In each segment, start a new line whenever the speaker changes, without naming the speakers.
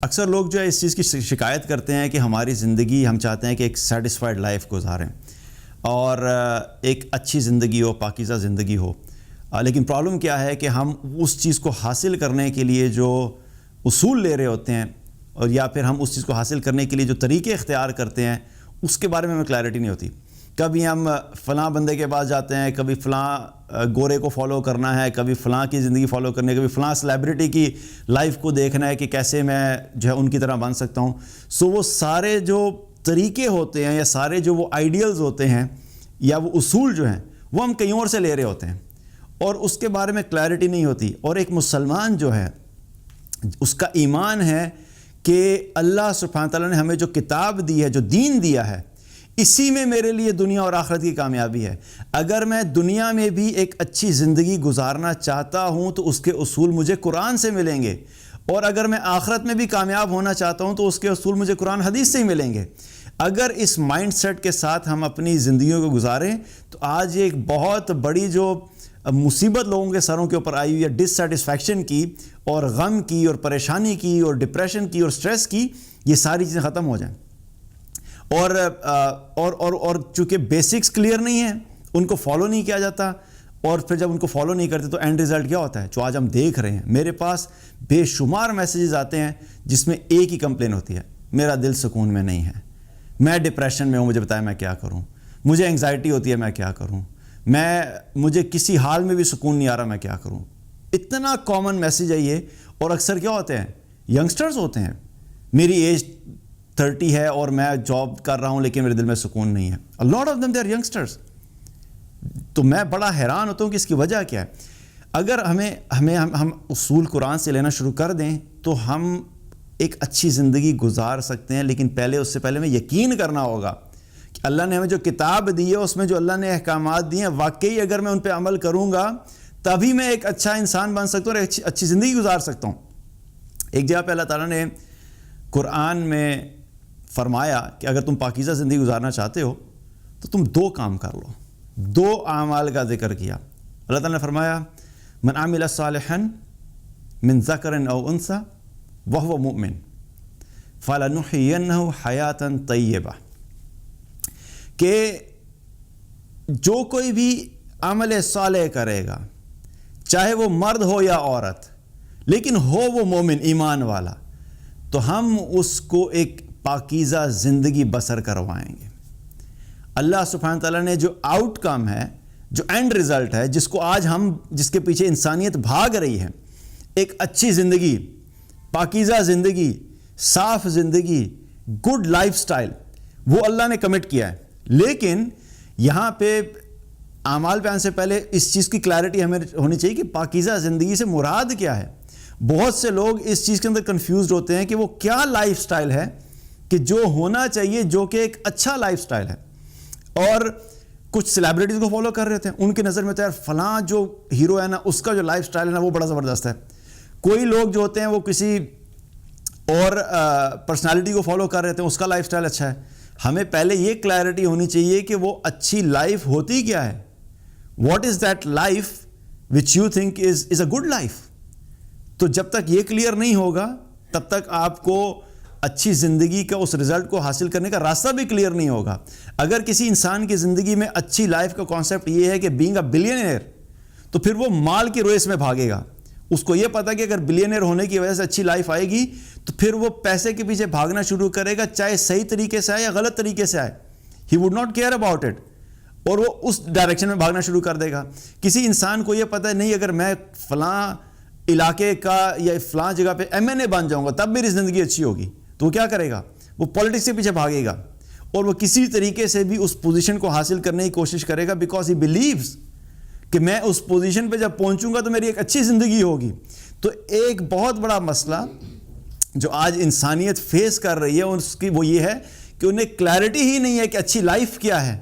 اکثر لوگ جو ہے اس چیز کی شکایت کرتے ہیں کہ ہماری زندگی ہم چاہتے ہیں کہ ایک سیٹسفائیڈ لائف گزاریں اور ایک اچھی زندگی ہو، پاکیزہ زندگی ہو، لیکن پرابلم کیا ہے کہ ہم اس چیز کو حاصل کرنے کے لیے جو اصول لے رہے ہوتے ہیں اور یا پھر ہم اس چیز کو حاصل کرنے کے لیے جو طریقے اختیار کرتے ہیں اس کے بارے میں ہمیں کلیئرٹی نہیں ہوتی۔ کبھی ہم فلاں بندے کے پاس جاتے ہیں، کبھی فلاں گورے کو فالو کرنا ہے، کبھی فلاں کی زندگی فالو کرنی ہے، کبھی فلاں سیلیبریٹی کی لائف کو دیکھنا ہے کہ کیسے میں جو ہے ان کی طرح بن سکتا ہوں۔ وہ سارے جو طریقے ہوتے ہیں یا سارے جو وہ آئیڈیلز ہوتے ہیں یا وہ اصول جو ہیں وہ ہم کہیں اور سے لے رہے ہوتے ہیں اور اس کے بارے میں کلیئرٹی نہیں ہوتی۔ اور ایک مسلمان جو ہے اس کا ایمان ہے کہ اللہ سبحانہ تعالیٰ نے ہمیں جو کتاب دی ہے، جو دین دیا ہے، اسی میں میرے لیے دنیا اور آخرت کی کامیابی ہے۔ اگر میں دنیا میں بھی ایک اچھی زندگی گزارنا چاہتا ہوں تو اس کے اصول مجھے قرآن سے ملیں گے، اور اگر میں آخرت میں بھی کامیاب ہونا چاہتا ہوں تو اس کے اصول مجھے قرآن حدیث سے ہی ملیں گے۔ اگر اس مائنڈ سیٹ کے ساتھ ہم اپنی زندگیوں کو گزاریں تو آج ایک بہت بڑی جو مصیبت لوگوں کے سروں کے اوپر آئی ہوئی ہے، ڈس سیٹسفیکشن کی اور غم کی اور پریشانی کی اور ڈپریشن کی اور سٹریس کی، یہ ساری چیزیں ختم ہو جائیں۔ اور چونکہ بیسکس کلیئر نہیں ہیں، ان کو فالو نہیں کیا جاتا، اور پھر جب ان کو فالو نہیں کرتے تو اینڈ ریزلٹ کیا ہوتا ہے جو آج ہم دیکھ رہے ہیں۔ میرے پاس بے شمار میسیجز آتے ہیں جس میں ایک ہی کمپلین ہوتی ہے، میرا دل سکون میں نہیں ہے، میں ڈپریشن میں ہوں، مجھے بتائیں میں کیا کروں، مجھے انگزائٹی ہوتی ہے میں کیا کروں، مجھے کسی حال میں بھی سکون نہیں آ رہا میں کیا کروں۔ اتنا کامن میسیج ہے یہ، اور اکثر کیا ہوتے ہیں، ینگسٹرز ہوتے ہیں، میری ایج 30 ہے اور میں جاب کر رہا ہوں لیکن میرے دل میں سکون نہیں ہے۔ A lot of them they are youngsters۔ تو میں بڑا حیران ہوتا ہوں کہ اس کی وجہ کیا ہے۔ اگر ہم اصول قرآن سے لینا شروع کر دیں تو ہم ایک اچھی زندگی گزار سکتے ہیں، لیکن اس سے پہلے ہمیں یقین کرنا ہوگا کہ اللہ نے ہمیں جو کتاب دی ہے اس میں جو اللہ نے احکامات دیے ہیں، واقعی اگر میں ان پہ عمل کروں گا تبھی میں ایک اچھا انسان بن سکتا ہوں اور اچھی زندگی گزار سکتا ہوں۔ ایک جگہ پہ اللہ تعالیٰ نے قرآن میں فرمایا کہ اگر تم پاکیزہ زندگی گزارنا چاہتے ہو تو تم 2 کام کر لو۔ 2 اعمال کا ذکر کیا۔ اللہ تعالیٰ نے فرمایا من عمل صالحا من ذکر او انثی وہو مؤمن فلنحینہ حیاتا طیبہ، کہ جو کوئی بھی عمل صالح کرے گا، چاہے وہ مرد ہو یا عورت، لیکن ہو وہ مومن ایمان والا، تو ہم اس کو ایک پاکیزہ زندگی بسر کروائیں گے۔ اللہ سبحانہ تعالیٰ نے جو آؤٹ کم ہے، جو اینڈ ریزلٹ ہے، جس کو آج جس کے پیچھے انسانیت بھاگ رہی ہے، ایک اچھی زندگی، پاکیزہ زندگی، صاف زندگی، گڈ لائف سٹائل، وہ اللہ نے کمٹ کیا ہے۔ لیکن یہاں پہ اعمال پہ آنے سے پہلے اس چیز کی کلیئرٹی ہمیں ہونی چاہیے کہ پاکیزہ زندگی سے مراد کیا ہے۔ بہت سے لوگ اس چیز کے اندر کنفیوزڈ ہوتے ہیں کہ وہ کیا لائف سٹائل ہے کہ جو ہونا چاہیے، جو کہ ایک اچھا لائف سٹائل ہے۔ اور کچھ سیلیبریٹیز کو فالو کر رہے تھے، ان کی نظر میں تو یار فلاں جو ہیرو ہے نا، اس کا جو لائف سٹائل ہے نا وہ بڑا زبردست ہے۔ کوئی لوگ جو ہوتے ہیں وہ کسی اور پرسنالٹی کو فالو کر رہے تھے، اس کا لائف سٹائل اچھا ہے۔ ہمیں پہلے یہ کلیئرٹی ہونی چاہیے کہ وہ اچھی لائف ہوتی کیا ہے، what is that life which you think is a good life. تو جب تک یہ کلیئر نہیں ہوگا تب تک آپ کو اچھی زندگی کا اس رزلٹ کو حاصل کرنے کا راستہ بھی کلیئر نہیں ہوگا۔ اگر کسی انسان کی زندگی میں اچھی لائف کا کانسیپٹ یہ ہے کہ بینگ اے بلینئر، تو پھر وہ مال کی ریس میں بھاگے گا۔ اس کو یہ پتا کہ اگر بلینئر ہونے کی وجہ سے اچھی لائف آئے گی تو پھر وہ پیسے کے پیچھے بھاگنا شروع کرے گا، چاہے صحیح طریقے سے آئے یا غلط طریقے سے آئے، he would not care about it, اور وہ اس ڈائریکشن میں بھاگنا شروع کر دے گا۔ کسی انسان کو یہ پتا ہے نہیں، اگر میں فلاں علاقے کا یا فلاں جگہ پہ MNA بن جاؤں گا تب میری زندگی اچھی ہوگی، تو وہ کیا کرے گا، وہ پولیٹکس کے پیچھے بھاگے گا اور وہ کسی طریقے سے بھی اس پوزیشن کو حاصل کرنے کی کوشش کرے گا، بیکاز ہی بلیوز کہ میں اس پوزیشن پہ جب پہنچوں گا تو میری ایک اچھی زندگی ہوگی۔ تو ایک بہت بڑا مسئلہ جو آج انسانیت فیس کر رہی ہے اس کی وہ یہ ہے کہ انہیں کلیئرٹی ہی نہیں ہے کہ اچھی لائف کیا ہے۔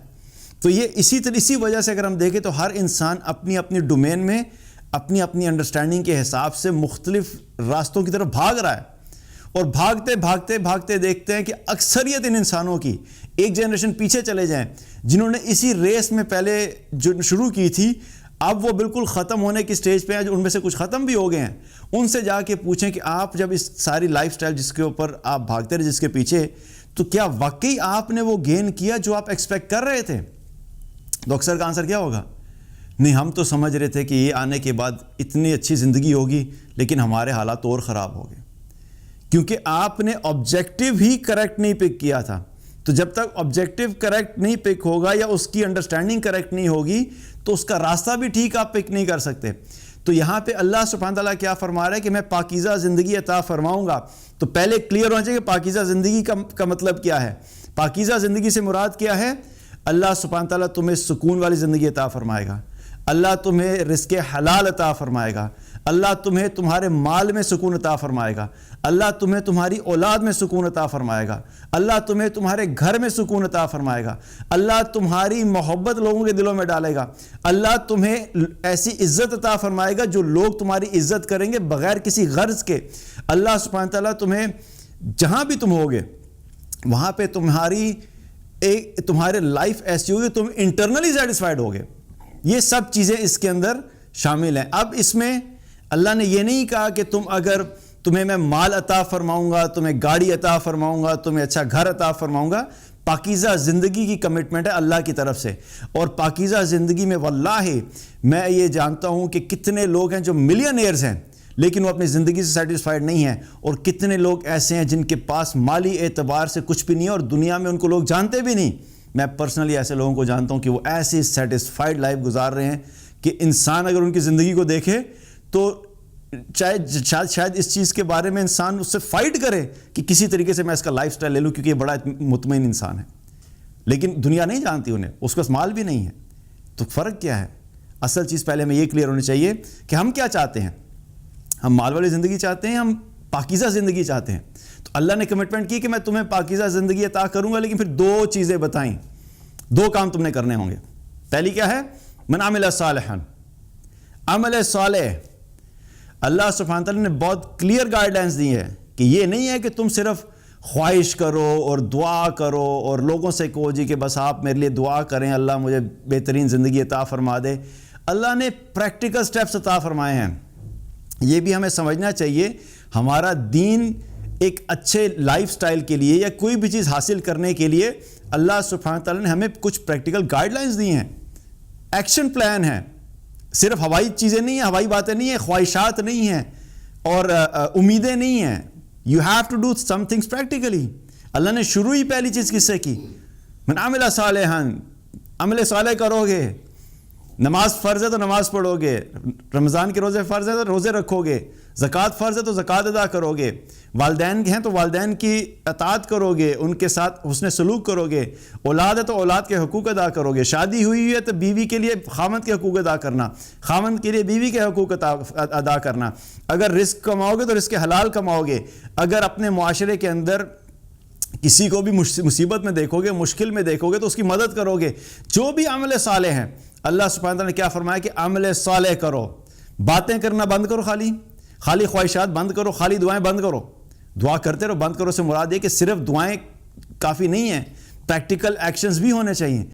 تو یہ اسی وجہ سے اگر ہم دیکھیں تو ہر انسان اپنی اپنی ڈومین میں اپنی انڈرسٹینڈنگ کے حساب سے مختلف راستوں کی طرف بھاگ رہا ہے، اور بھاگتے دیکھتے ہیں کہ اکثریت ان انسانوں کی ایک جنریشن پیچھے چلے جائیں جنہوں نے اسی ریس میں پہلے جو شروع کی تھی، اب وہ بالکل ختم ہونے کی سٹیج پہ ہیں، ان میں سے کچھ ختم بھی ہو گئے ہیں، ان سے جا کے پوچھیں کہ آپ جب اس ساری لائف سٹائل جس کے اوپر آپ بھاگتے رہے، جس کے پیچھے، تو کیا واقعی آپ نے وہ گین کیا جو آپ ایکسپیکٹ کر رہے تھے؟ تو اکثر کا آنسر کیا ہوگا؟ نہیں، ہم تو سمجھ رہے تھے کہ یہ آنے کے بعد اتنی اچھی زندگی ہوگی، لیکن ہمارے حالات اور خراب ہو گئے، کیونکہ آپ نے آبجیکٹیو ہی کریکٹ نہیں پک کیا تھا۔ تو جب تک آبجیکٹیو کریکٹ نہیں پک ہوگا یا اس کی انڈرسٹینڈنگ کریکٹ نہیں ہوگی تو اس کا راستہ بھی ٹھیک آپ پک نہیں کر سکتے۔ تو یہاں پہ اللہ سبحانہ تعالیٰ کیا فرما رہا ہے کہ میں پاکیزہ زندگی عطا فرماؤں گا۔ تو پہلے کلیئر ہونا چاہیے کہ پاکیزہ زندگی کا مطلب کیا ہے۔ پاکیزہ زندگی سے مراد کیا ہے؟ اللہ سبحانہ تعالیٰ تمہیں سکون والی زندگی عطا فرمائے گا، اللہ تمہیں رزق حلال عطا فرمائے گا، اللہ تمہیں تمہارے مال میں سکون عطا فرمائے گا، اللہ تمہیں تمہاری اولاد میں سکون عطا فرمائے گا، اللہ تمہیں تمہارے گھر میں سکون عطا فرمائے گا، اللہ تمہاری محبت لوگوں کے دلوں میں ڈالے گا، اللہ تمہیں ایسی عزت عطا فرمائے گا جو لوگ تمہاری عزت کریں گے بغیر کسی غرض کے۔ اللہ سبحانہ تعالیٰ تمہیں جہاں بھی تم ہوگے وہاں پہ تمہارے لائف ایسی ہوگی، تم انٹرنلی سیٹسفائیڈ ہوگے۔ یہ سب چیزیں اس کے اندر شامل ہیں۔ اب اس میں اللہ نے یہ نہیں کہا کہ تمہیں میں مال عطا فرماؤں گا، تمہیں گاڑی عطا فرماؤں گا، تمہیں اچھا گھر عطا فرماؤں گا۔ پاکیزہ زندگی کی کمٹمنٹ ہے اللہ کی طرف سے، اور پاکیزہ زندگی میں واللہ میں یہ جانتا ہوں کہ کتنے لوگ ہیں جو ملینئرز ہیں لیکن وہ اپنی زندگی سے سیٹسفائیڈ نہیں ہیں، اور کتنے لوگ ایسے ہیں جن کے پاس مالی اعتبار سے کچھ بھی نہیں ہے اور دنیا میں ان کو لوگ جانتے بھی نہیں۔ میں پرسنلی ایسے لوگوں کو جانتا ہوں کہ وہ ایسی سیٹسفائیڈ لائف گزار رہے ہیں کہ انسان اگر ان کی زندگی کو دیکھے تو شاید اس چیز کے بارے میں انسان اس سے فائٹ کرے کہ کسی طریقے سے میں اس کا لائف سٹائل لے لوں کیونکہ یہ بڑا مطمئن انسان ہے، لیکن دنیا نہیں جانتی انہیں، اس کے پاس مال بھی نہیں ہے۔ تو فرق کیا ہے؟ اصل چیز پہلے میں یہ کلیئر ہونی چاہیے کہ ہم کیا چاہتے ہیں۔ ہم مال والی زندگی چاہتے ہیں، ہم پاکیزہ زندگی چاہتے ہیں۔ تو اللہ نے کمٹمنٹ کی کہ میں تمہیں پاکیزہ زندگی عطا کروں گا، لیکن پھر دو چیزیں بتائیں، دو کام تم نے کرنے ہوں گے۔ پہلی کیا ہے؟ من عمل صالحا، عمل صالح۔ اللہ سبحانہ تعالیٰ نے بہت کلیئر گائیڈ لائنز دی ہے کہ یہ نہیں ہے کہ تم صرف خواہش کرو اور دعا کرو اور لوگوں سے کہو جی کہ بس آپ میرے لیے دعا کریں اللہ مجھے بہترین زندگی عطا فرما دے۔ اللہ نے پریکٹیکل سٹیپس عطا فرمائے ہیں۔ یہ بھی ہمیں سمجھنا چاہیے، ہمارا دین ایک اچھے لائف سٹائل کے لیے یا کوئی بھی چیز حاصل کرنے کے لیے اللہ سبحانہ تعالیٰ نے ہمیں کچھ پریکٹیکل گائیڈ لائنز دی ہیں، ایکشن پلان ہے۔ صرف ہوائی چیزیں نہیں ہیں، ہوائی باتیں نہیں ہیں، خواہشات نہیں ہیں اور امیدیں نہیں ہیں۔ You have to do some things practically. اللہ نے شروع ہی پہلی چیز کس سے کی؟ من عمل صالحا، عمل صالح کرو گے۔ نماز فرض ہے تو نماز پڑھو گے، رمضان کے روزے فرض ہے تو روزے رکھو گے، زکوٰۃ فرض ہے تو زکوٰۃ ادا کرو گے، والدین کے ہیں تو والدین کی اطاعت کرو گے، ان کے ساتھ حسن سلوک کرو گے، اولاد ہے تو اولاد کے حقوق ادا کرو گے، شادی ہوئی ہے تو بیوی کے لیے خاوند کے حقوق ادا کرنا، خاوند کے لیے بیوی کے حقوق ادا کرنا، اگر رزق کماؤ گے تو رزق حلال کماؤ گے، اگر اپنے معاشرے کے اندر کسی کو بھی مصیبت میں دیکھو گے، مشکل میں دیکھو گے تو اس کی مدد کرو گے۔ جو بھی عمل صالح ہیں، اللہ سبحانہ تعالیٰ نے کیا فرمایا کہ عمل صالح کرو، باتیں کرنا بند کرو، خالی خواہشات بند کرو، خالی دعائیں بند کرو، دعا کرتے رہو۔ بند کرو سے مراد یہ کہ صرف دعائیں کافی نہیں ہیں، پریکٹیکل ایکشنز بھی ہونے چاہیے۔